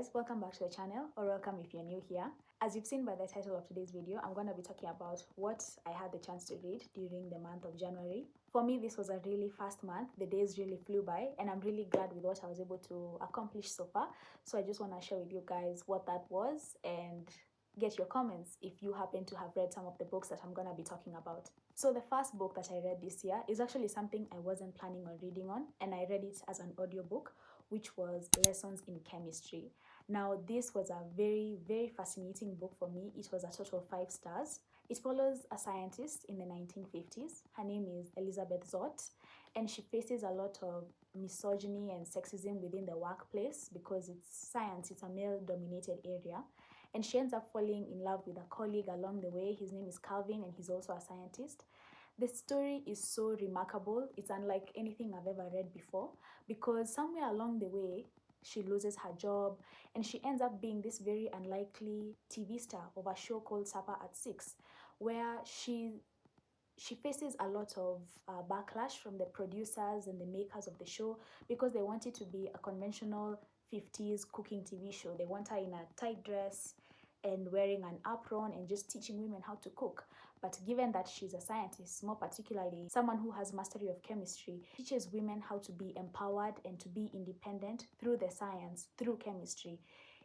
guys, welcome back to the channel, or welcome if you're new here. As you've seen by the title of today's video, I'm going to be talking about what I had the chance to read during the month of January. For me, this was a really fast month. The days really flew by, and I'm really glad with what I was able to accomplish so far. So I just want to share with you guys what that was and get your comments if you happen to have read some of the books that I'm going to be talking about. So the first book that I read this year is actually something I wasn't planning on reading on, and I read it as an audiobook, which was Lessons in Chemistry. Now, this was a very fascinating book for me. It was a total of 5 stars. It follows a scientist in the 1950s. Her name is Elizabeth Zott, and she faces a lot of misogyny and sexism within the workplace because it's science, it's a male-dominated area. And she ends up falling in love with a colleague along the way. His name is Calvin, and he's also a scientist. The story is so remarkable. It's unlike anything I've ever read before because somewhere along the way, she loses her job and she ends up being this very unlikely TV star of a show called Supper at 6, where she faces a lot of backlash from the producers and the makers of the show because they want it to be a conventional 50s cooking TV show. They want her in a tight dress and wearing an apron and just teaching women how to cook. But given that she's a scientist, more particularly someone who has mastery of chemistry, teaches women how to be empowered and to be independent through the science, through chemistry.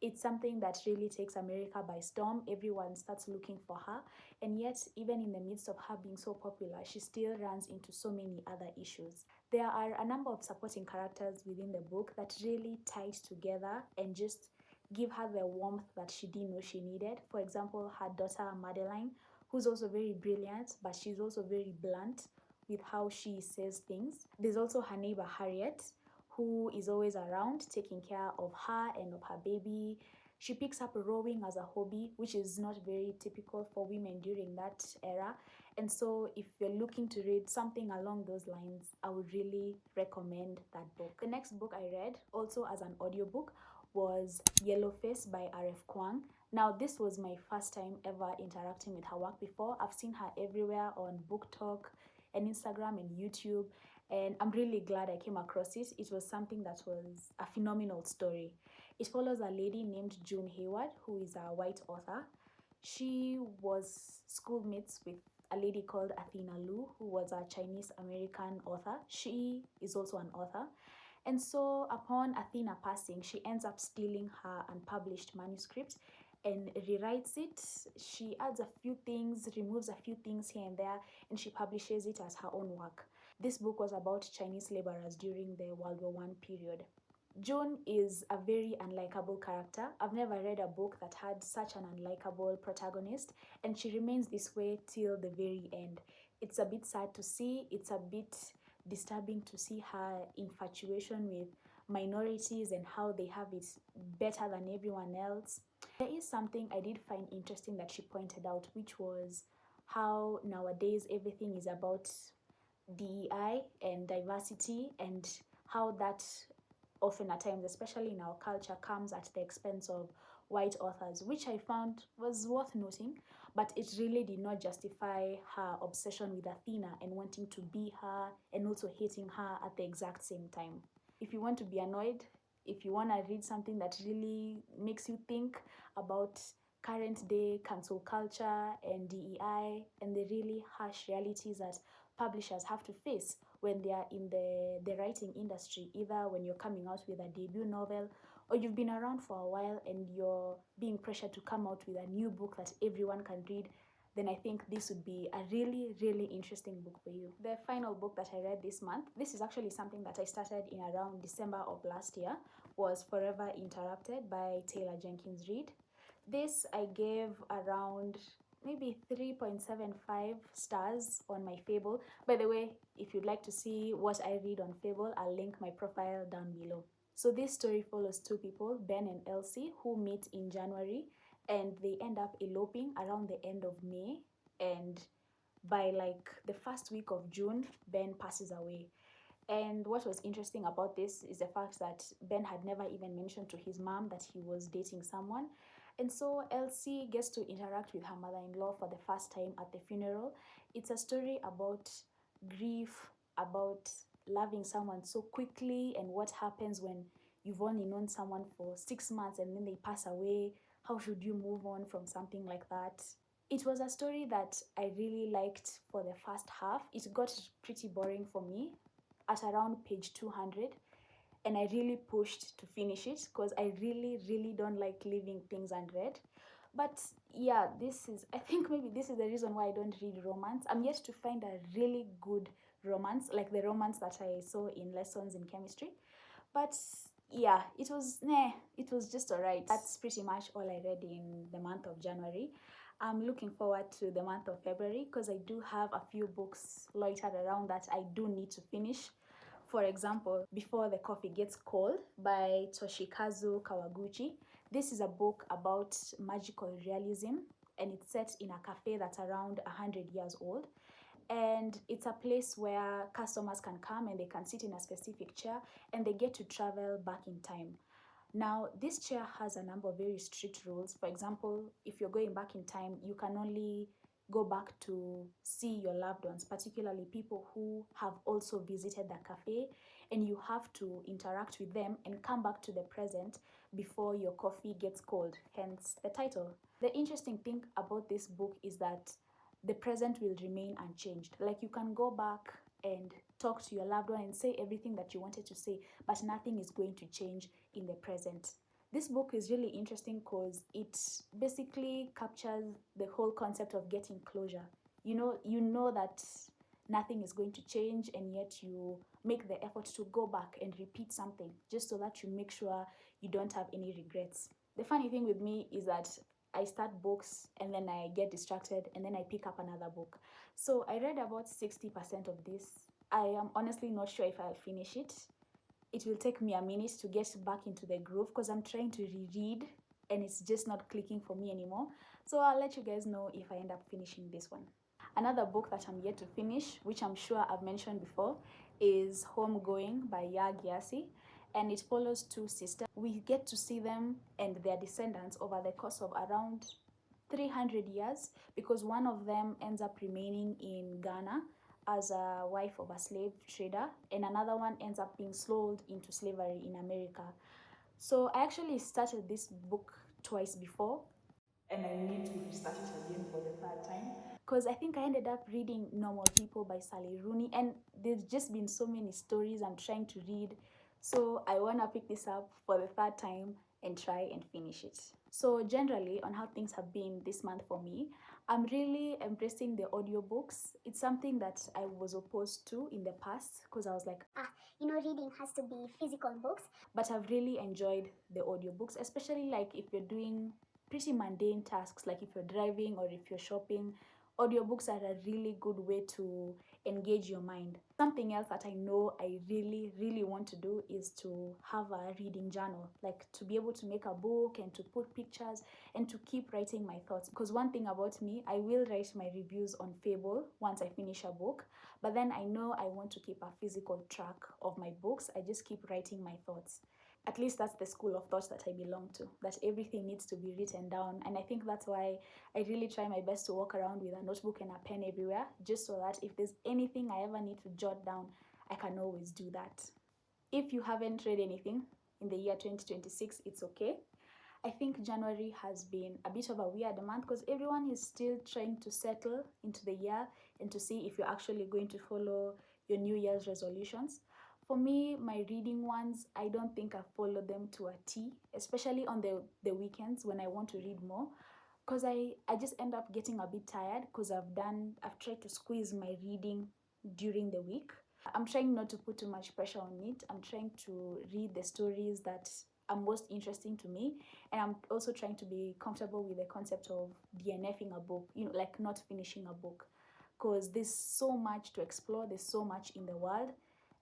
It's something that really takes America by storm. Everyone starts looking for her, and yet even in the midst of her being so popular, she still runs into so many other issues. There are a number of supporting characters within the book that really tied together and just give her the warmth that she didn't know she needed. For example, her daughter Madeline, who's also very brilliant, but she's also very blunt with how she says things. There's also her neighbor Harriet, who is always around taking care of her and of her baby. She picks up rowing as a hobby, which is not very typical for women during that era. And so if you're looking to read something along those lines, I would really recommend that book. The next book I read, also as an audiobook, was Yellowface by R.F. Kuang. Now, this was my first time ever interacting with her work before. I've seen her everywhere on Book Talk and Instagram and YouTube, and I'm really glad I came across it. It was something that was a phenomenal story. It follows a lady named June Hayward, who is a white author. She was schoolmates with a lady called Athena Lu, who was a Chinese American author. She is also an author. And so upon Athena passing, she ends up stealing her unpublished manuscript and rewrites it. She adds a few things, removes a few things here and there, and she publishes it as her own work. This book was about Chinese laborers during the World War I period. June is a very unlikable character. I've never read a book that had such an unlikable protagonist, and she remains this way till the very end. It's a bit sad to see. It's a bit disturbing to see her infatuation with minorities and how they have it better than everyone else. There is something I did find interesting that she pointed out, which was how nowadays everything is about DEI and diversity, and how that often at times, especially in our culture, comes at the expense of white authors, which I found was worth noting, but it really did not justify her obsession with Athena and wanting to be her and also hating her at the exact same time. If you want to be annoyed, if you want to read something that really makes you think about current day cancel culture and DEI and the really harsh realities that publishers have to face when they are in the writing industry, either when you're coming out with a debut novel or you've been around for a while and you're being pressured to come out with a new book that everyone can read, then I think this would be a really interesting book for you. The final book that I read this month, this is actually something that I started in around December of last year, was Forever Interrupted by Taylor Jenkins Reid. This I gave around maybe 3.75 stars on my Fable. By the way, if you'd like to see what I read on Fable, I'll link my profile down below. So this story follows 2 people, Ben and Elsie, who meet in January and they end up eloping around the end of May, and by like the first week of June, Ben passes away. And what was interesting about this is the fact that Ben had never even mentioned to his mom that he was dating someone. And so Elsie gets to interact with her mother-in-law for the first time at the funeral. It's a story about grief, about loving someone so quickly, and what happens when you've only known someone for 6 months and then they pass away. How should you move on from something like that? It was a story that I really liked for the first half. It got pretty boring for me at around page 200, and I really pushed to finish it because I really don't like leaving things unread. But yeah, I think maybe this is the reason why I don't read romance. I'm yet to find a really good romance, like the romance that I saw in lessons in chemistry. But yeah, it was just alright. That's pretty much all I read in the month of January. I'm looking forward to the month of February because I do have a few books loitered around that I do need to finish. For example, Before the Coffee Gets Cold by Toshikazu Kawaguchi. This is a book about magical realism, and it's set in a cafe that's around 100 years old. And it's a place where customers can come and they can sit in a specific chair and they get to travel back in time. Now, this chair has a number of very strict rules. For example, if you're going back in time, you can only go back to see your loved ones, particularly people who have also visited the cafe, and you have to interact with them and come back to the present before your coffee gets cold, hence the title. The interesting thing about this book is that the present will remain unchanged. Like, you can go back and talk to your loved one and say everything that you wanted to say, but nothing is going to change in the present. This book is really interesting because it basically captures the whole concept of getting closure. You know that nothing is going to change, and yet you make the effort to go back and repeat something just so that you make sure you don't have any regrets. The funny thing with me is that I start books and then I get distracted and then I pick up another book. So I read about 60% of this. I am honestly not sure if I'll finish it. It will take me a minute to get back into the groove because I'm trying to reread and it's just not clicking for me anymore. So I'll let you guys know if I end up finishing this one. Another book that I'm yet to finish, which I'm sure I've mentioned before, is Homegoing by Ya Gyasi, and it follows two sisters. We get to see them and their descendants over the course of around 300 years because one of them ends up remaining in Ghana as a wife of a slave trader, and another one ends up being sold into slavery in America. So I actually started this book twice before, and I need to restart it again for the third time because I think I ended up reading Normal People by Sally Rooney, and there's just been so many stories I'm trying to read. So I want to pick this up for the third time and try and finish it. So generally, on how things have been this month for me, I'm really embracing the audiobooks. It's something that I was opposed to in the past because I was like, reading has to be physical books. But I've really enjoyed the audiobooks, especially like if you're doing pretty mundane tasks, like if you're driving or if you're shopping. Audiobooks are a really good way to engage your mind. Something else that I know I really want to do is to have a reading journal, like to be able to make a book and to put pictures and to keep writing my thoughts. Because one thing about me, I will write my reviews on Fable once I finish a book, but then I know I want to keep a physical track of my books. I just keep writing my thoughts. At least that's the school of thought that I belong to, that everything needs to be written down. And I think that's why I really try my best to walk around with a notebook and a pen everywhere, just so that if there's anything I ever need to jot down, I can always do that. If you haven't read anything in the year 2026, it's okay. I think January has been a bit of a weird month because everyone is still trying to settle into the year and to see if you're actually going to follow your New Year's resolutions. For me, my reading ones, I don't think I follow them to a T, especially on the weekends when I want to read more, because I just end up getting a bit tired because I've tried to squeeze my reading during the week. I'm trying not to put too much pressure on it. I'm trying to read the stories that are most interesting to me, and I'm also trying to be comfortable with the concept of DNFing a book, like not finishing a book, because there's so much to explore, there's so much in the world,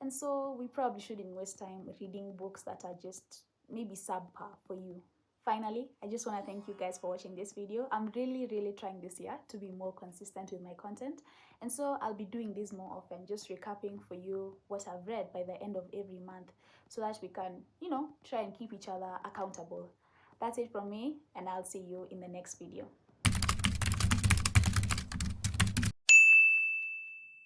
and so we probably shouldn't waste time reading books that are just maybe subpar for you. Finally, I just want to thank you guys for watching this video. I'm really trying this year to be more consistent with my content, and so I'll be doing this more often, just recapping for you what I've read by the end of every month so that we can, try and keep each other accountable. That's it from me, and I'll see you in the next video.